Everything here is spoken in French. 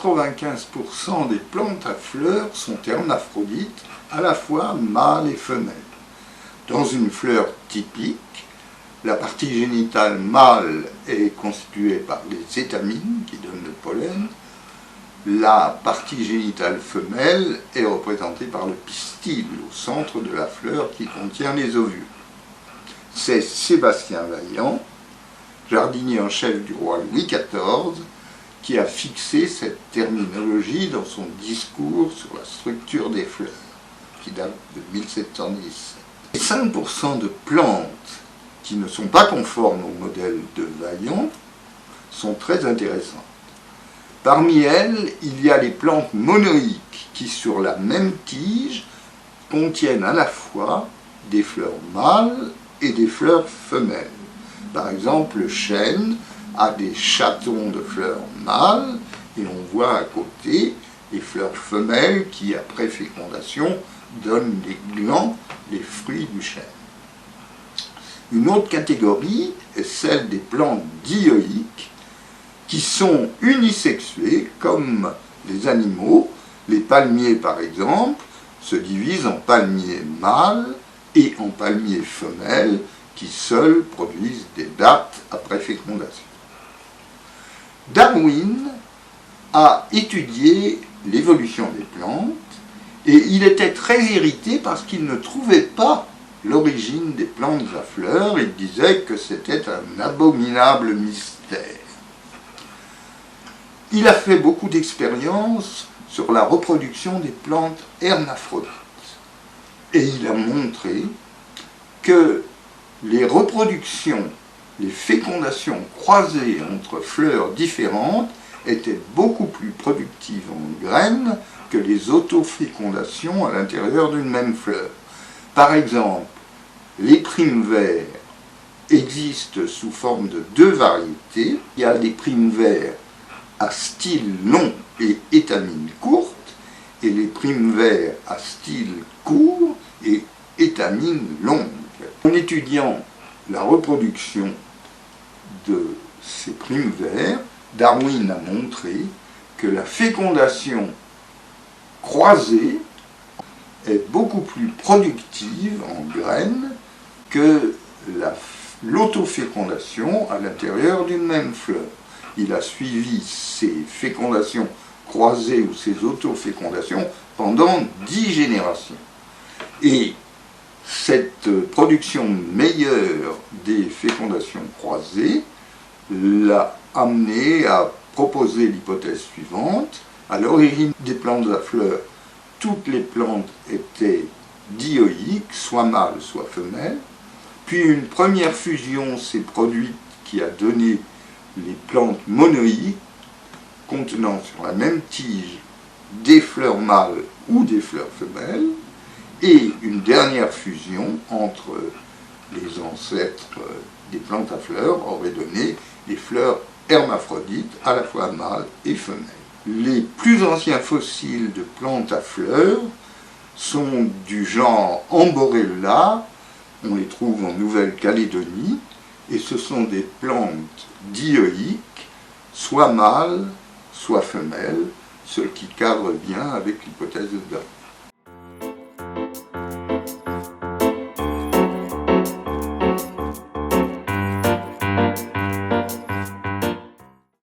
95% des plantes à fleurs sont hermaphrodites, à la fois mâles et femelles. Dans une fleur typique, la partie génitale mâle est constituée par les étamines qui donnent le pollen. La partie génitale femelle est représentée par le pistil au centre de la fleur qui contient les ovules. C'est Sébastien Vaillant, jardinier en chef du roi Louis XIV, qui a fixé cette terminologie dans son discours sur la structure des fleurs, qui date de 1717. Les 5% de plantes qui ne sont pas conformes au modèle de Vaillant sont très intéressantes. Parmi elles, il y a les plantes monoïques qui, sur la même tige, contiennent à la fois des fleurs mâles et des fleurs femelles. Par exemple, le chêne a des chatons de fleurs mâles et on voit à côté les fleurs femelles qui, après fécondation, donnent les glands, les fruits du chêne. Une autre catégorie est celle des plantes dioïques qui sont unisexuées comme les animaux. Les palmiers, par exemple, se divisent en palmiers mâles et en palmiers femelles qui seuls produisent des dattes après fécondation. Darwin a étudié l'évolution des plantes et il était très irrité parce qu'il ne trouvait pas l'origine des plantes à fleurs. Il disait que c'était un abominable mystère. Il a fait beaucoup d'expériences sur la reproduction des plantes hermaphrodites et il a montré que les reproductions, les fécondations croisées entre fleurs différentes étaient beaucoup plus productives en graines que les autofécondations à l'intérieur d'une même fleur. Par exemple, les primevères existent sous forme de deux variétés. Il y a les primevères à style long et étamines courtes, et les primevères à style court et étamines longues. En étudiant la reproduction de ces primevères, Darwin a montré que la fécondation croisée est beaucoup plus productive en graines que l'autofécondation à l'intérieur d'une même fleur. Il a suivi ces fécondations croisées ou ces autofécondations pendant 10 générations. Et cette production meilleure des fécondations croisées l'a amené à proposer l'hypothèse suivante. À l'origine des plantes à fleurs, toutes les plantes étaient dioïques, soit mâles, soit femelles. Puis une première fusion s'est produite qui a donné les plantes monoïques, contenant sur la même tige des fleurs mâles ou des fleurs femelles, et une dernière fusion entre les ancêtres des plantes à fleurs aurait donné les fleurs hermaphrodites, à la fois mâles et femelles. Les plus anciens fossiles de plantes à fleurs sont du genre Amborella, on les trouve en Nouvelle-Calédonie, et ce sont des plantes dioïques, soit mâles, soit femelles, ce qui cadre bien avec l'hypothèse de Darwin.